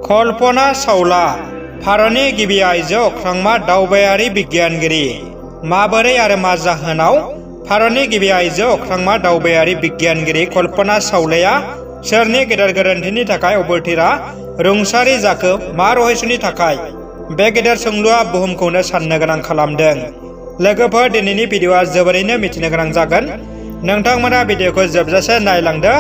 कल्पना चावला भारतनि गिबि आइजो अख्रांमा दावबायारि बिगियानगिरि। माबोरै आरो मा जाहोनाव भारतनि गिबि आइजो अख्रांमा दावबायारि बिगियानगिरि कल्पना चावलाया सोरनि गेदेर गोरोन्थिनि थाखाय अबथिरा रुंसारि जाखो? मा रहस्यनि थाखाय? बे गेदेर सोंलुआ बुहुमखौनो साननो गोनां खालामदों। लोगोफोर, दिनैनि भिडिअआ जोबोरैनो मिथिनो गोनां जागोन। नोंथांमोना भिडिअखौ जोबजासे नायलांदो।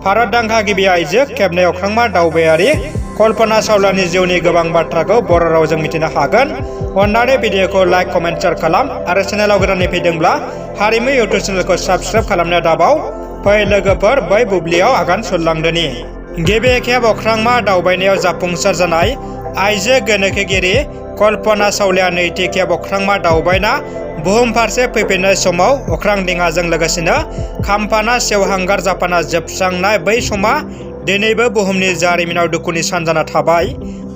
भारतदांखा गिबि आइजो खेबनै अख्रांमा दावबायारि कल्पना चावलानि जिउनि गोबां बाथ्राखौ बर' रावजों मिथिनो हागोन। अन्नानै भिडिअखौ लाइक, कमेन्ट, शेयार खालाम आरो चेनेलाव गोदानै फैदोंब्ला हारिमु इउटुब चेनेलखौ साबस्क्राइब खालामनो दाबाव। फै लोगोफोर, बै बुब्लियाव आगान सुरलांदोनि। गिबि खेब अख्रांमा दावबायनायाव जाफुंसार जानाय आइजो गोनोखोगिरि कल्पना चावलाया नैथि खेब अख्रांमा दावबायना बुहुम फारसे फैफिननाय समाव अख्रां दिङाजों लोगोसेनो खामफाना सेवहांगार जाफाना जोबस्रांनाय बै समा दिनैबो बुहुमनि जारिमिनाव दुखुनि सान जाना थाबाय।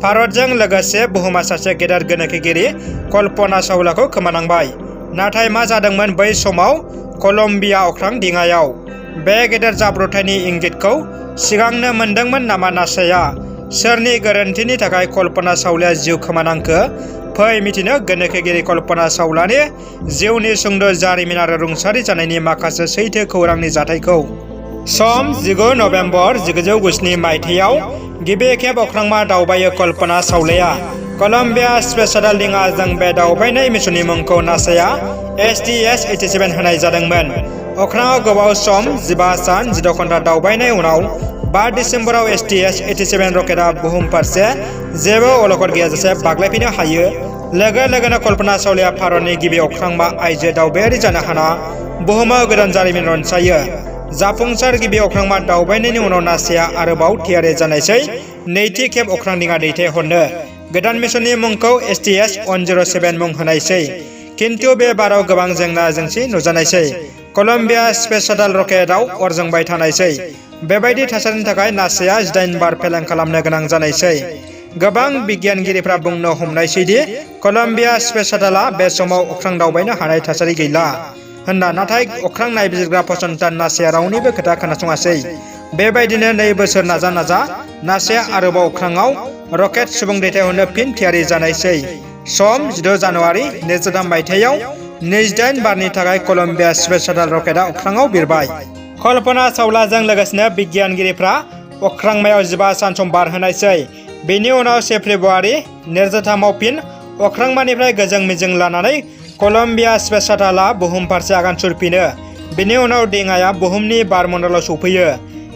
भारतजों लोगोसे बुहुमा सासे गेदेर गोनोखोगिरि कल्पना चावलाखौ खोमानांबाय। नाथाय मा जादोंमोन बै समाव कलम्बिया अख्रां दिङायाव? बे गेदेर जाब्रबथायनि इंगितखौ सिगांनो मोनदोंमोन नामा नासाया? सोरनि गोरोन्थिनि थाखाय कल्पना चावलाया जिउ खोमानांखो? फै मिथिनो गोनोखोगिरि कल्पना चावलानि जिउनि सुंद' जारिमिन आरो रुंसारि जानायनि माखासे सैथो खौरांनि जाथायखौ। सम 19 नभेम्बर 1997 मायथाइयाव गिबि खेब अख्रांमा दावबायो कल्पना चावलाया। कलम्बिया स्पेस शाटल दिङाजों बे दावबायनाय मिशननि मुंखौ नासाया STS-87 होनाय जादोंमोन। अख्राङाव गोबाव सम 15 सान 16 घन्टा दावबायनाय उनाव 5 दिसेम्बराव STS-87 रकेटआ बुहुम फारसे जेबो अलखद गैयाजासे बाग्लायफैनो हायो। लोगो लोगोनो कल्पना चावलाया भारतनि गिबि अख्रांमा आइजो दावबायारि जानो हाना बुहुमाव गोदान जारिमिन रनसायो। जाफुंसार गिबि अख्रांमा दावबायनायनि उनाव नासाया आरोबाव थियारि जानायसै नैथि खेब अख्रां दिङा दैथायहरनो। गोदान मिशननि मुंखौ STS-107 मुं होनायसै। किन्तु बे बाराव गोबां जेंना जेंसि नुजानायसै। कलम्बिया स्पेस शाटल रकेटआव अर जोंबाय थानायसै। बेबायदि थासारिनि थाखाय नासाया 18 बार फेलें खालामनो गोनां जानायसै। गोबां बिगियानगिरिफ्रा बुंनो हमनायसैदि कलम्बिया स्पेस शाटलआ बे समाव अख्रां दावबायनो हानाय थासारि गैला होनना। नाथाय अख्रां नायबिजिरग्रा फसंथान नासाया रावनिबो खोथा खोनासङासै। बेबायदिनो 2 बोसोर नाजा नासाया आरोबाव अख्राङाव रकेट सुबुं दैथायहरनो फिन थियारि जानायसै। सम 16 जानुवारि 2003 मायथाइयाव 28 बारनि थाखाय कलम्बिया स्पेस शाटल रकेटआ अख्राङाव बिरबाय। कल्पना चावलाजों लोगोसेनो बिगियानगिरिफ्रा अख्रांमायाव 15 सान सम बारहोनायसै। बेनि उनाव 1 फेब्रुवारि 2003 फिन अख्रांमानिफ्राय गोजों मिजिं लानानै कलम्बिया स्पेस शाटलआ बुहुम फारसे आगान सुरफिनो। बेनि उनाव दिङाया बुहुमनि बारमण्डलाव सौफैयो।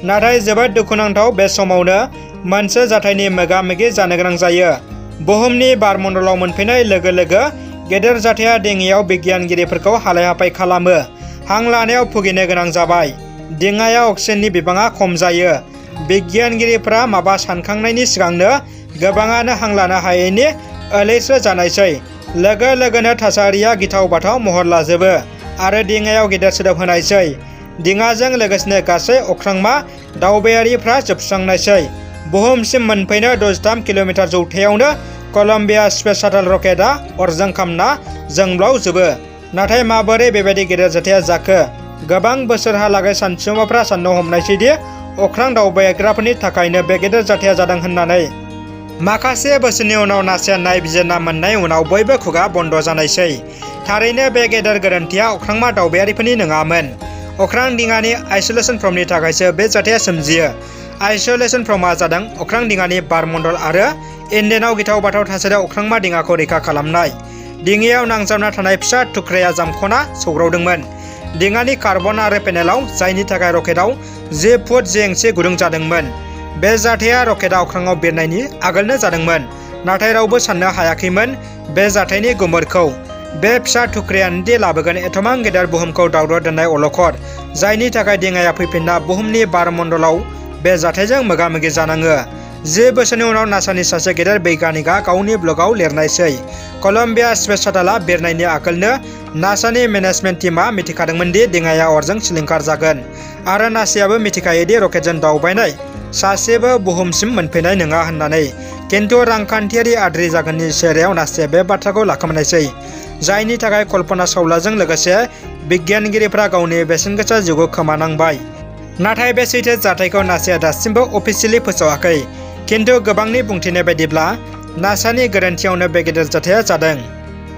नाथाय जोबोद दुखुनांथाव, बे समावनो मोनसे जाथायनि मोगा-मोगि जानो गोनां जायो। बुहुमनि बारमण्डलाव मोनफैनाय लोगो लोगो गेदेर जाथाया दिङायाव बिगियानगिरिफोरखौ हालाय-हाफाय खालामो। हां लानायाव भुगिनो गोनां जाबाय। दिङायाव अक्सिजेननि बिबाङा खम जायो। बिगियानगिरिफ्रा माबा सानखांनायनि सिगांनो गोबाङानो हां लानो हायैनि ओलैस्रो जानायसै। लोगो लोगोनो थासारिया गिथाव-बाथाव महर लाजोबो आरो दिङायाव गेदेर सोदोब होनायसै। दिङाजों लोगोसेनो गासै अख्रांमा दावबायारिफ्रा जोबस्रांनायसै। बुहुमसिम मोनफैनो 63 किल'मिटार जौथायावनो कलम्बिया स्पेस शाटल रकेटआ अरजों खामना जोंब्लावजोबो। नाथाय माबोरै बेबायदि गेदेर जाथाया जाखो? गोबां बोसोरहालागै सानसुमाफ्रा साननो हमनायसैदि अख्रां दावबायग्राफोरनि थाखायनो बे गेदेर जाथाया जादों होननानै। माखासे बोसोरनि उनाव नासाया नायबिजिरना मोननाय उनाव बयबो खुगा बन्द जानायसै। थारैनो बे गेदेर गोरोन्थिया अख्रांमा दावबायारिफोरनि नङामोन। अख्रां दिङानि आइसोलेसन प्रमनि थाखायसो बे जाथाया सोमजियो। आइसोलेसन प्रमआ जादों अख्रां दिङानि बारमण्डल आरो इन्जिनाव गिथाव-बाथाव थासारियाव अख्रांमा दिङाखौ रैखा खालामनाय। दिङायाव नांजाबना थानाय फिसा थुख्राया जामख'ना सौग्रावदोंमोन दिङानि कार्बन आरो पेनेलाव, जायनि थाखाय रकेटआव 10 फुट 10 इंसि गुदुं जादोंमोन। बे जाथाया रकेटआ अख्राङाव बिरनायनि आगोलनो जादोंमोन। नाथाय रावबो साननो हायाखैमोन बे जाथायनि गुमुरखौ। बे फिसा थुख्रायानोदि लाबोगोन एथ'बां गेदेर बुहुमखौ दावराव दोननाय अलखद, जायनि थाखाय दिङाया फैफिनना बुहुमनि बारमण्डलाव बे जाथायजों मोगा-मोगि जानाङो। 10 बोसोरनि उनाव नासानि सासे गेदेर बैगानिकआ गावनि ब्लगआव लिरनायसै। कलम्बिया स्पेस शाटलआ बिरनायनि आगोलनो नासानि मेनेजमेन्ट टीमआ मिथिखादोंमोनदि दिङाया अरजों सिलिंखार जागोन आरो नासायाबो मिथिखायोदि रकेटजों दावबायनाय सासेबो बुहुमसिम मोनफैनाय नङा होननानै। किन्तु रांखान्थियारि आद्रि जागोननि इसारायाव नासाया बे बाथ्राखौ लाखोमानायसै, जायनि थाखाय कल्पना चावलाजों लोगोसे बिगियानगिरिफ्रा गावनि बेसेनगोसा जिउखौ खोमानांबाय। नाथाय बे सैथो जाथायखौ नासाया दासिमबो अफिसियेलि फोसावाखै। खिन्थु गोबांनि बुंथिनाय बायदिब्ला नासानि गोरोन्थियावनो बे गेदेर जाथाया जादों।